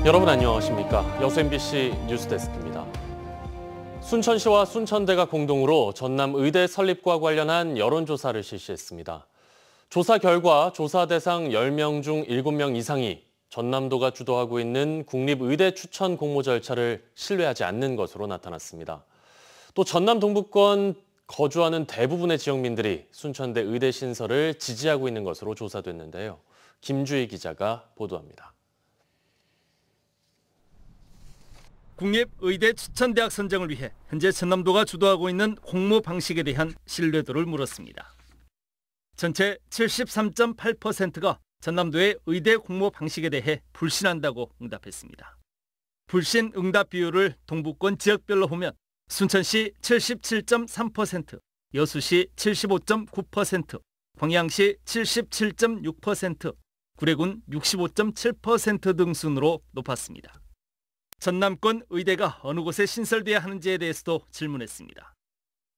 여러분 안녕하십니까? 여수 MBC 뉴스데스크입니다. 순천시와 순천대가 공동으로 전남 의대 설립과 관련한 여론조사를 실시했습니다. 조사 결과 조사 대상 10명 중 7명 이상이 전남도가 주도하고 있는 국립의대 추천 공모 절차를 신뢰하지 않는 것으로 나타났습니다. 또 전남 동부권 거주하는 대부분의 지역민들이 순천대 의대 신설을 지지하고 있는 것으로 조사됐는데요. 김주희 기자가 보도합니다. 국립의대 추천대학 선정을 위해 현재 전남도가 주도하고 있는 공모 방식에 대한 신뢰도를 물었습니다. 전체 73.8%가 전남도의 의대 공모 방식에 대해 불신한다고 응답했습니다. 불신 응답 비율을 동부권 지역별로 보면 순천시 77.3%, 여수시 75.9%, 광양시 77.6%, 구례군 65.7% 등 순으로 높았습니다. 전남권 의대가 어느 곳에 신설돼야 하는지에 대해서도 질문했습니다.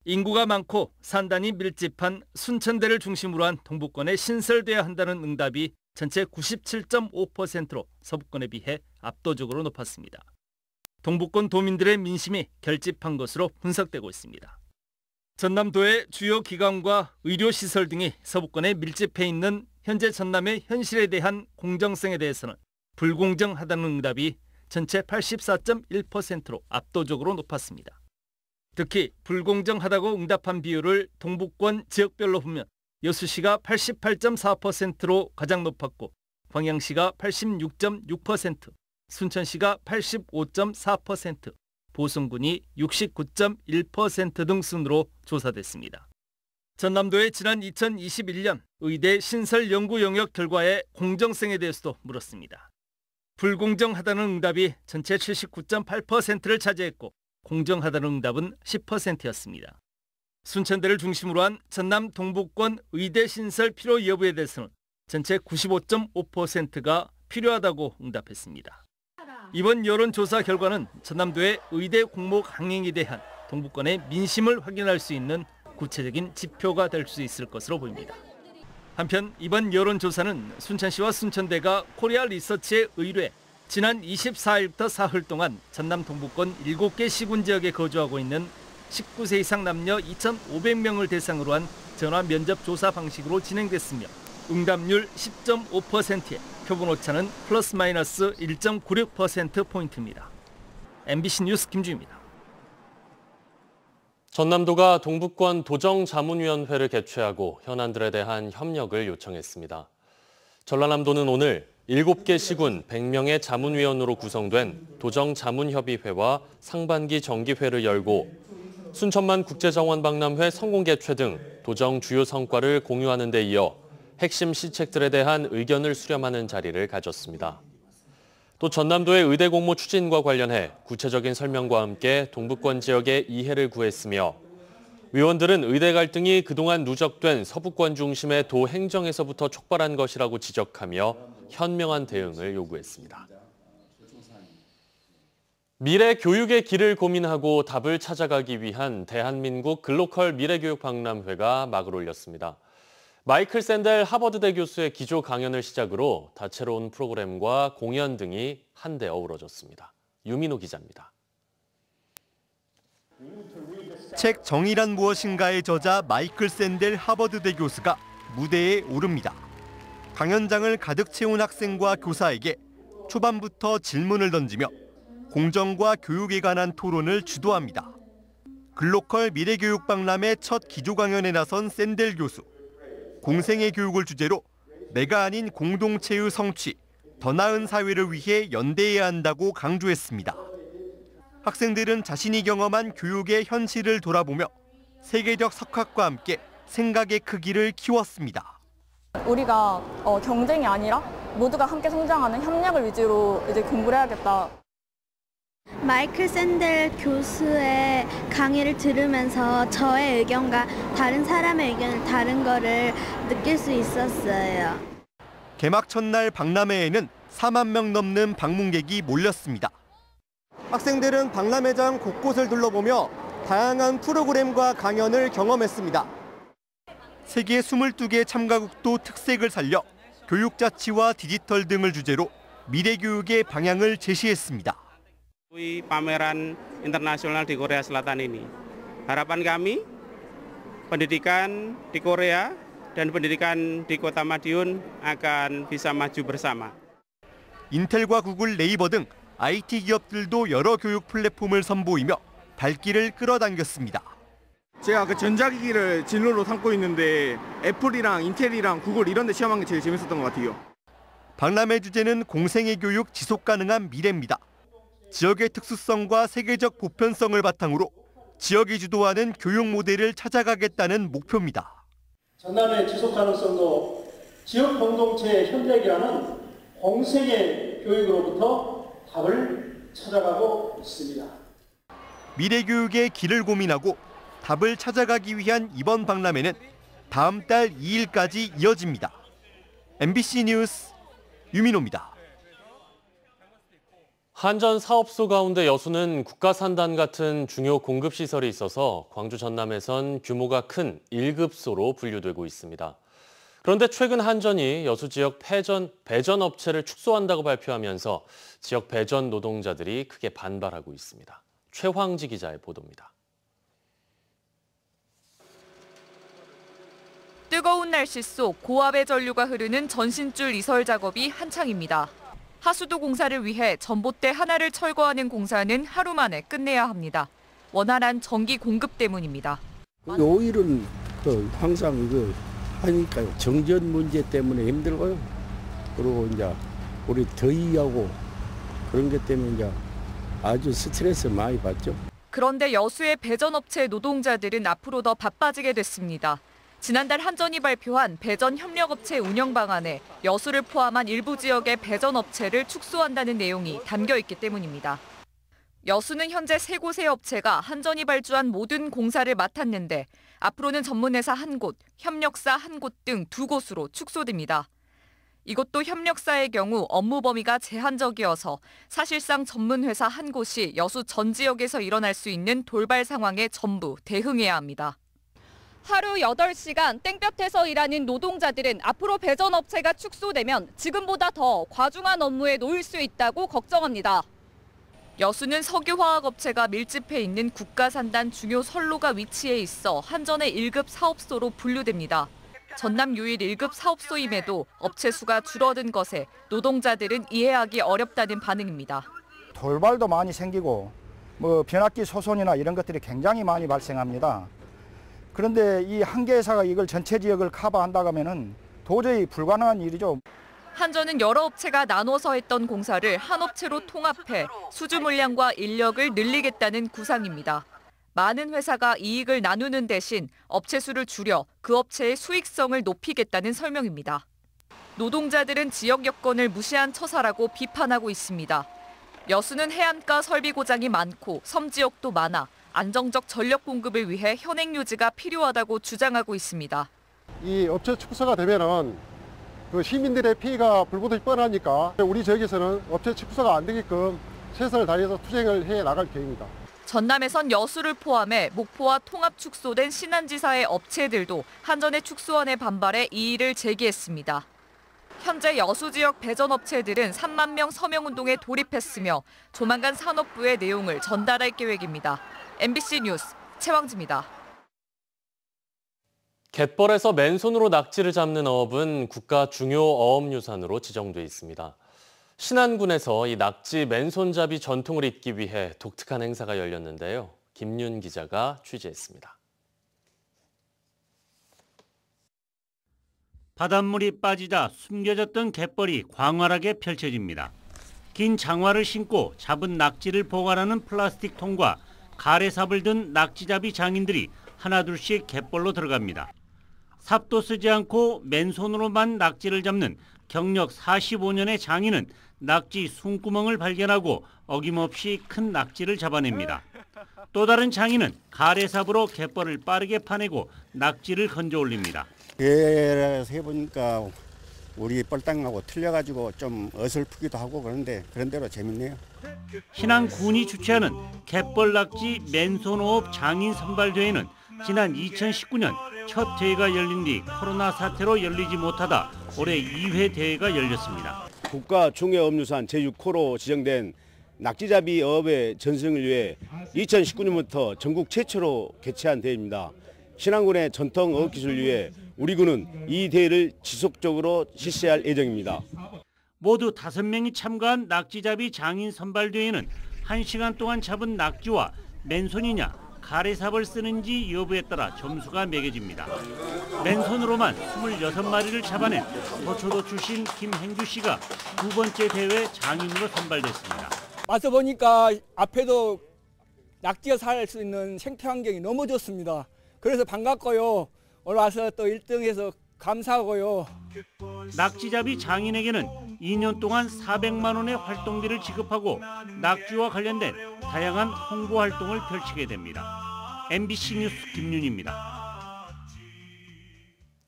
인구가 많고 산단이 밀집한 순천대를 중심으로 한 동부권에 신설돼야 한다는 응답이 전체 97.5%로 서부권에 비해 압도적으로 높았습니다. 동부권 도민들의 민심이 결집한 것으로 분석되고 있습니다. 전남도의 주요 기관과 의료시설 등이 서부권에 밀집해 있는 현재 전남의 현실에 대한 공정성에 대해서는 불공정하다는 응답이 전체 84.1%로 압도적으로 높았습니다. 특히 불공정하다고 응답한 비율을 동부권 지역별로 보면 여수시가 88.4%로 가장 높았고 광양시가 86.6%, 순천시가 85.4%, 보성군이 69.1% 등 순으로 조사됐습니다. 전남도의 지난 2021년 의대 신설 연구 영역 결과의 공정성에 대해서도 물었습니다. 불공정하다는 응답이 전체 79.8%를 차지했고 공정하다는 응답은 10%였습니다. 순천대를 중심으로 한 전남 동부권 의대 신설 필요 여부에 대해서는 전체 95.5%가 필요하다고 응답했습니다. 이번 여론조사 결과는 전남도의 의대 공모 강행에 대한 동부권의 민심을 확인할 수 있는 구체적인 지표가 될 수 있을 것으로 보입니다. 한편 이번 여론조사는 순천시와 순천대가 코리아 리서치에 의뢰 지난 24일부터 사흘 동안 전남 동부권 7개 시군 지역에 거주하고 있는 19세 이상 남녀 2,500명을 대상으로 한 전화 면접 조사 방식으로 진행됐으며 응답률 10.5%에 표본 오차는 플러스 마이너스 1.96%포인트입니다. MBC 뉴스 김주희입니다. 전남도가 동부권 도정자문위원회를 개최하고 현안들에 대한 협력을 요청했습니다. 전라남도는 오늘 7개 시군 100명의 자문위원으로 구성된 도정자문협의회와 상반기 정기회를 열고 순천만 국제정원 박람회 성공 개최 등 도정 주요 성과를 공유하는 데 이어 핵심 시책들에 대한 의견을 수렴하는 자리를 가졌습니다. 또 전남도의 의대 공모 추진과 관련해 구체적인 설명과 함께 동부권 지역의 이해를 구했으며 위원들은 의대 갈등이 그동안 누적된 서부권 중심의 도 행정에서부터 촉발한 것이라고 지적하며 현명한 대응을 요구했습니다. 미래 교육의 길을 고민하고 답을 찾아가기 위한 대한민국 글로컬 미래교육 박람회가 막을 올렸습니다. 마이클 샌델 하버드대 교수의 기조 강연을 시작으로 다채로운 프로그램과 공연 등이 한데 어우러졌습니다. 유민호 기자입니다. 책 정의란 무엇인가의 저자 마이클 샌델 하버드대 교수가 무대에 오릅니다. 강연장을 가득 채운 학생과 교사에게 초반부터 질문을 던지며 공정과 교육에 관한 토론을 주도합니다. 글로컬 미래교육 박람회 첫 기조 강연에 나선 샌델 교수. 공생의 교육을 주제로 내가 아닌 공동체의 성취, 더 나은 사회를 위해 연대해야 한다고 강조했습니다. 학생들은 자신이 경험한 교육의 현실을 돌아보며 세계적 석학과 함께 생각의 크기를 키웠습니다. 우리가 경쟁이 아니라 모두가 함께 성장하는 협력을 위주로 이제 공부를 해야겠다. 마이클 샌델 교수의 강의를 들으면서 저의 의견과 다른 사람의 의견을 다른 거를 느낄 수 있었어요. 개막 첫날 박람회에는 4만 명 넘는 방문객이 몰렸습니다. 학생들은 박람회장 곳곳을 둘러보며 다양한 프로그램과 강연을 경험했습니다. 세계 22개 참가국도 특색을 살려 교육자치와 디지털 등을 주제로 미래 교육의 방향을 제시했습니다. Pameran internasional di Korea Selatan ini. Harapan kami pendidikan di Korea dan pendidikan di Kota Madiun akan bisa maju bersama. 인텔과 구글, 네이버 등 IT 기업들도 여러 교육 플랫폼을 선보이며 발길을 끌어당겼습니다. 제가 그 전자기기를 진로로 삼고 있는데 애플이랑 인텔이랑 구글 이런 데 시험한 게 제일 재밌었던 것 같아요. 박람회 주제는 공생애 교육 지속 가능한 미래입니다. 지역의 특수성과 세계적 보편성을 바탕으로 지역이 주도하는 교육 모델을 찾아가겠다는 목표입니다. 전남의 지속 가능성도 지역 공동체의 현대기라는 공생애 교육으로부터 답을 찾아가고 있습니다. 미래 교육의 길을 고민하고 답을 찾아가기 위한 이번 박람회는 다음 달 2일까지 이어집니다. MBC 뉴스 유민호입니다. 한전 사업소 가운데 여수는 국가산단 같은 중요 공급시설이 있어서 광주 전남에선 규모가 큰 1급소로 분류되고 있습니다. 그런데 최근 한전이 여수 지역 배전 업체를 축소한다고 발표하면서 지역 배전 노동자들이 크게 반발하고 있습니다. 최황지 기자의 보도입니다. 뜨거운 날씨 속 고압의 전류가 흐르는 전신줄 이설 작업이 한창입니다. 하수도 공사를 위해 전봇대 하나를 철거하는 공사는 하루 만에 끝내야 합니다. 원활한 전기 공급 때문입니다. 오일은 항상 이거 하니까요. 정전 문제 때문에 힘들고요. 그리고 이제 우리 더위하고 그런 것 때문에 이제 아주 스트레스 많이 받죠. 그런데 여수의 배전업체 노동자들은 앞으로 더 바빠지게 됐습니다. 지난달 한전이 발표한 배전 협력업체 운영 방안에 여수를 포함한 일부 지역의 배전업체를 축소한다는 내용이 담겨 있기 때문입니다. 여수는 현재 3곳의 업체가 한전이 발주한 모든 공사를 맡았는데 앞으로는 전문회사 1곳, 협력사 1곳 등 2곳으로 축소됩니다. 이것도 협력사의 경우 업무 범위가 제한적이어서 사실상 전문회사 1곳이 여수 전 지역에서 일어날 수 있는 돌발 상황에 전부 대응해야 합니다. 하루 8시간 땡볕에서 일하는 노동자들은 앞으로 배전업체가 축소되면 지금보다 더 과중한 업무에 놓일 수 있다고 걱정합니다. 여수는 석유화학업체가 밀집해 있는 국가산단 중요 선로가 위치해 있어 한전의 1급 사업소로 분류됩니다. 전남 유일 1급 사업소임에도 업체 수가 줄어든 것에 노동자들은 이해하기 어렵다는 반응입니다. 돌발도 많이 생기고 변압기 소손이나 이런 것들이 굉장히 많이 발생합니다. 그런데 이 한 개 회사가 이걸 전체 지역을 커버한다고 하면은 도저히 불가능한 일이죠. 한전은 여러 업체가 나눠서 했던 공사를 한 업체로 통합해 수주 물량과 인력을 늘리겠다는 구상입니다. 많은 회사가 이익을 나누는 대신 업체 수를 줄여 그 업체의 수익성을 높이겠다는 설명입니다. 노동자들은 지역 여건을 무시한 처사라고 비판하고 있습니다. 여수는 해안가 설비 고장이 많고 섬 지역도 많아 안정적 전력 공급을 위해 현행 유지가 필요하다고 주장하고 있습니다. 이 업체 축소가 되면은 그 시민들의 피해가 불보듯 뻔하니까 우리 지역에서는 업체 축소가 안 되게끔 최선을 다해서 투쟁을 해 나갈 계획입니다. 전남에선 여수를 포함해 목포와 통합 축소된 신안지사의 업체들도 한전의 축소안에 반발해 이의를 제기했습니다. 현재 여수 지역 배전업체들은 3만 명 서명운동에 돌입했으며 조만간 산업부에 내용을 전달할 계획입니다. MBC 뉴스 최황지입니다. 갯벌에서 맨손으로 낙지를 잡는 어업은 국가 중요 어업유산으로 지정돼 있습니다. 신안군에서 이 낙지 맨손잡이 전통을 잇기 위해 독특한 행사가 열렸는데요. 김윤 기자가 취재했습니다. 바닷물이 빠지자 숨겨졌던 갯벌이 광활하게 펼쳐집니다. 긴 장화를 신고 잡은 낙지를 보관하는 플라스틱 통과 가래삽을 든 낙지잡이 장인들이 하나둘씩 갯벌로 들어갑니다. 삽도 쓰지 않고 맨손으로만 낙지를 잡는 경력 45년의 장인은 낙지 숨구멍을 발견하고 어김없이 큰 낙지를 잡아냅니다. 또 다른 장인은 가래삽으로 갯벌을 빠르게 파내고 낙지를 건져 올립니다. 해서 해보니까 우리 뻘땅하고 틀려가지고 좀 어설프기도 하고 그런데 그런 대로 재밌네요. 신안군이 주최하는 갯벌 낙지 맨손호흡 장인 선발대회는 지난 2019년 첫 대회가 열린 뒤 코로나 사태로 열리지 못하다 올해 2회 대회가 열렸습니다. 국가중요업류산 제6호로 지정된 낙지잡이 어업의 전승을 위해 2019년부터 전국 최초로 개최한 대회입니다. 신안군의 전통 어업기술을 위해 우리 군은 이 대회를 지속적으로 실시할 예정입니다. 모두 5명이 참가한 낙지잡이 장인 선발대회는 1시간 동안 잡은 낙지와 맨손이냐 가래삽을 쓰는지 여부에 따라 점수가 매겨집니다. 맨손으로만 26마리를 잡아낸 서초도 출신 김행주 씨가 2번째 대회 장인으로 선발됐습니다. 와서 보니까 앞에도 낙지가 살 수 있는 생태 환경이 너무 좋습니다. 그래서 반갑고요. 오늘 와서 또 1등해서 감사하고요. 낙지잡이 장인에게는 2년 동안 400만 원의 활동비를 지급하고 낙지와 관련된 다양한 홍보 활동을 펼치게 됩니다. MBC 뉴스 김윤희입니다.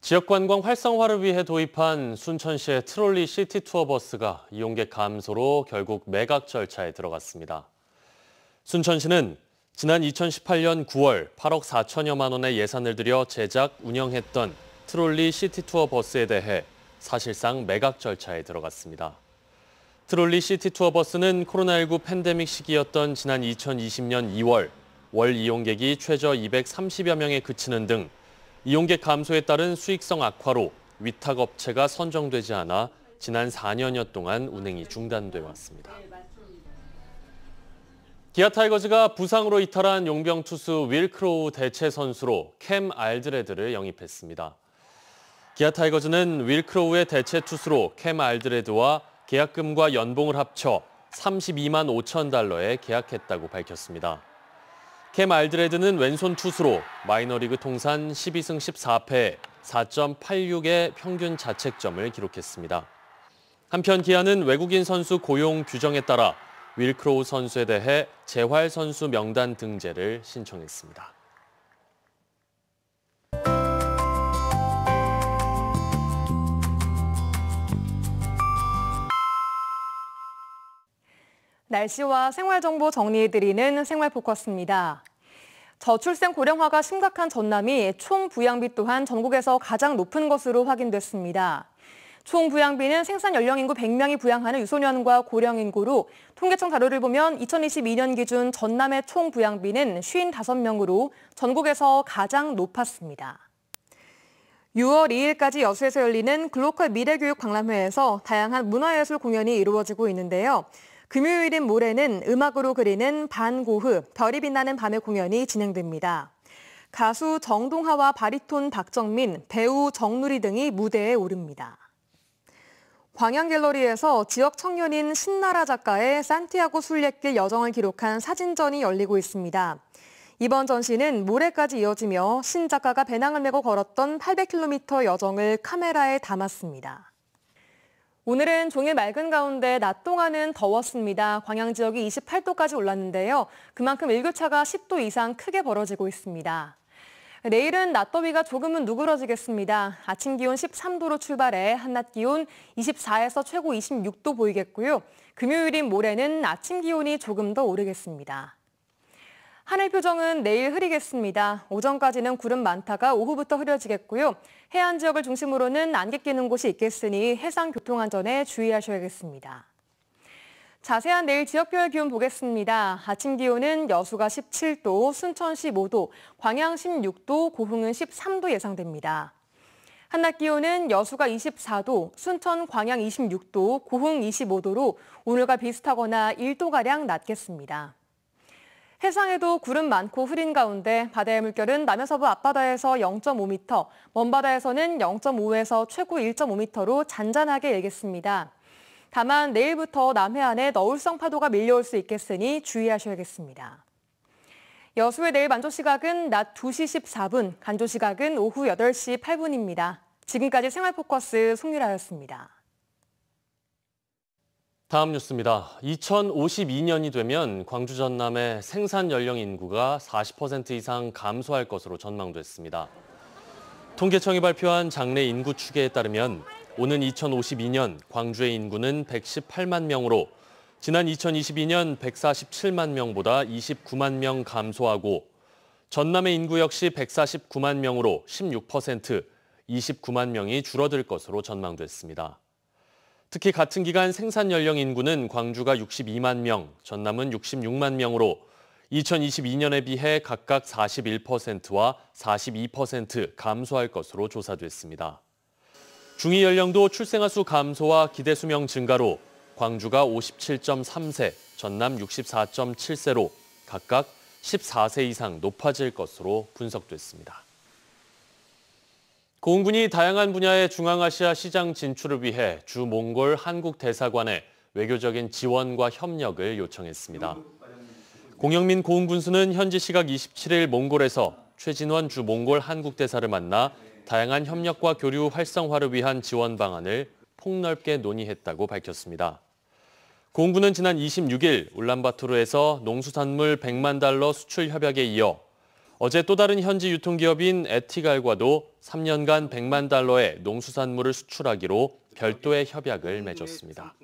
지역관광 활성화를 위해 도입한 순천시의 트롤리 시티 투어 버스가 이용객 감소로 결국 매각 절차에 들어갔습니다. 순천시는 지난 2018년 9월 8억 4천여만 원의 예산을 들여 제작, 운영했던 트롤리 시티 투어 버스에 대해 사실상 매각 절차에 들어갔습니다. 트롤리 시티 투어 버스는 코로나19 팬데믹 시기였던 지난 2020년 2월 월 이용객이 최저 230여 명에 그치는 등 이용객 감소에 따른 수익성 악화로 위탁업체가 선정되지 않아 지난 4년여 동안 운행이 중단돼 왔습니다. 기아 타이거즈가 부상으로 이탈한 용병 투수 윌 크로우 대체 선수로 캠 알드레드를 영입했습니다. 기아 타이거즈는 윌 크로우의 대체 투수로 캠 알드레드와 계약금과 연봉을 합쳐 32만 5천 달러에 계약했다고 밝혔습니다. 캠 알드레드는 왼손 투수로 마이너리그 통산 12승 14패 4.86의 평균 자책점을 기록했습니다. 한편 기아는 외국인 선수 고용 규정에 따라 윌 크로우 선수에 대해 재활 선수 명단 등재를 신청했습니다. 날씨와 생활정보 정리해드리는 생활포커스입니다. 저출생 고령화가 심각한 전남이 총부양비 또한 전국에서 가장 높은 것으로 확인됐습니다. 총부양비는 생산 연령 인구 100명이 부양하는 유소년과 고령 인구로 통계청 자료를 보면 2022년 기준 전남의 총부양비는 55명으로 전국에서 가장 높았습니다. 6월 2일까지 여수에서 열리는 글로컬 미래교육 박람회에서 다양한 문화예술 공연이 이루어지고 있는데요. 금요일인 모레는 음악으로 그리는 반고흐, 별이 빛나는 밤의 공연이 진행됩니다. 가수 정동하와 바리톤 박정민, 배우 정누리 등이 무대에 오릅니다. 광양갤러리에서 지역 청년인 신나라 작가의 산티아고 순례길 여정을 기록한 사진전이 열리고 있습니다. 이번 전시는 모레까지 이어지며 신 작가가 배낭을 메고 걸었던 800km 여정을 카메라에 담았습니다. 오늘은 종일 맑은 가운데 낮 동안은 더웠습니다. 광양 지역이 28도까지 올랐는데요. 그만큼 일교차가 10도 이상 크게 벌어지고 있습니다. 내일은 낮더위가 조금은 누그러지겠습니다. 아침 기온 13도로 출발해 한낮 기온 24에서 최고 26도 보이겠고요. 금요일인 모레는 아침 기온이 조금 더 오르겠습니다. 하늘 표정은 내일 흐리겠습니다. 오전까지는 구름 많다가 오후부터 흐려지겠고요. 해안 지역을 중심으로는 안개 끼는 곳이 있겠으니 해상 교통 안전에 주의하셔야겠습니다. 자세한 내일 지역별 기온 보겠습니다. 아침 기온은 여수가 17도, 순천 15도, 광양 16도, 고흥은 13도 예상됩니다. 한낮 기온은 여수가 24도, 순천, 광양 26도, 고흥 25도로 오늘과 비슷하거나 1도가량 낮겠습니다. 해상에도 구름 많고 흐린 가운데 바다의 물결은 남해서부 앞바다에서 0.5m, 먼바다에서는 0.5에서 최고 1.5m로 잔잔하게 일겠습니다. 다만 내일부터 남해안에 너울성 파도가 밀려올 수 있겠으니 주의하셔야겠습니다. 여수의 내일 만조시각은 낮 2시 14분, 간조시각은 오후 8시 8분입니다. 지금까지 생활포커스 송유라였습니다. 다음 뉴스입니다. 2052년이 되면 광주 전남의 생산 연령 인구가 40% 이상 감소할 것으로 전망됐습니다. 통계청이 발표한 장래 인구 추계에 따르면 오는 2052년 광주의 인구는 118만 명으로 지난 2022년 147만 명보다 29만 명 감소하고 전남의 인구 역시 149만 명으로 16%, 29만 명이 줄어들 것으로 전망됐습니다. 특히 같은 기간 생산 연령 인구는 광주가 62만 명, 전남은 66만 명으로 2022년에 비해 각각 41%와 42% 감소할 것으로 조사됐습니다. 중위 연령도 출생아 수 감소와 기대 수명 증가로 광주가 57.3세, 전남 64.7세로 각각 14세 이상 높아질 것으로 분석됐습니다. 공군이 다양한 분야의 중앙아시아 시장 진출을 위해 주 몽골 한국 대사관에 외교적인 지원과 협력을 요청했습니다. 공영민 고흥군수는 현지 시각 27일 몽골에서 최진원 주 몽골 한국 대사를 만나 다양한 협력과 교류 활성화를 위한 지원 방안을 폭넓게 논의했다고 밝혔습니다. 공군은 지난 26일 울란바토르에서 농수산물 100만 달러 수출 협약에 이어 어제 또 다른 현지 유통기업인 에티갈과도 3년간 100만 달러의 농수산물을 수출하기로 별도의 협약을 맺었습니다.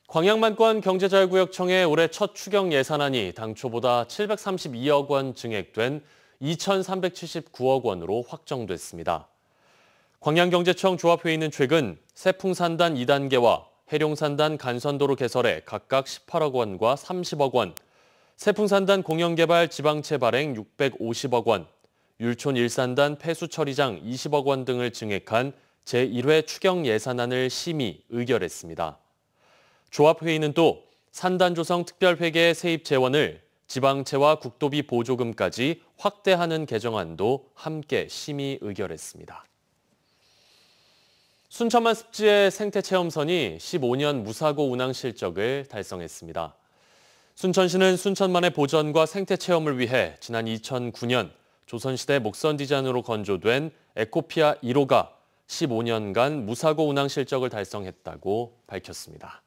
광양만권 경제자유구역청의 올해 첫 추경 예산안이 당초보다 732억 원 증액된 2,379억 원으로 확정됐습니다. 광양경제청 조합회의는 최근 세풍산단 2단계와 해룡산단 간선도로 개설에 각각 18억 원과 30억 원, 세풍산단 공영개발 지방채 발행 650억 원, 율촌 1산단 폐수처리장 20억 원 등을 증액한 제1회 추경 예산안을 심의 의결했습니다. 조합회의는 또 산단조성 특별회계 세입 재원을 지방채와 국도비 보조금까지 확대하는 개정안도 함께 심의 의결했습니다. 순천만 습지의 생태체험선이 15년 무사고 운항 실적을 달성했습니다. 순천시는 순천만의 보전과 생태체험을 위해 지난 2009년 조선시대 목선디잔으로 건조된 에코피아 1호가 15년간 무사고 운항 실적을 달성했다고 밝혔습니다.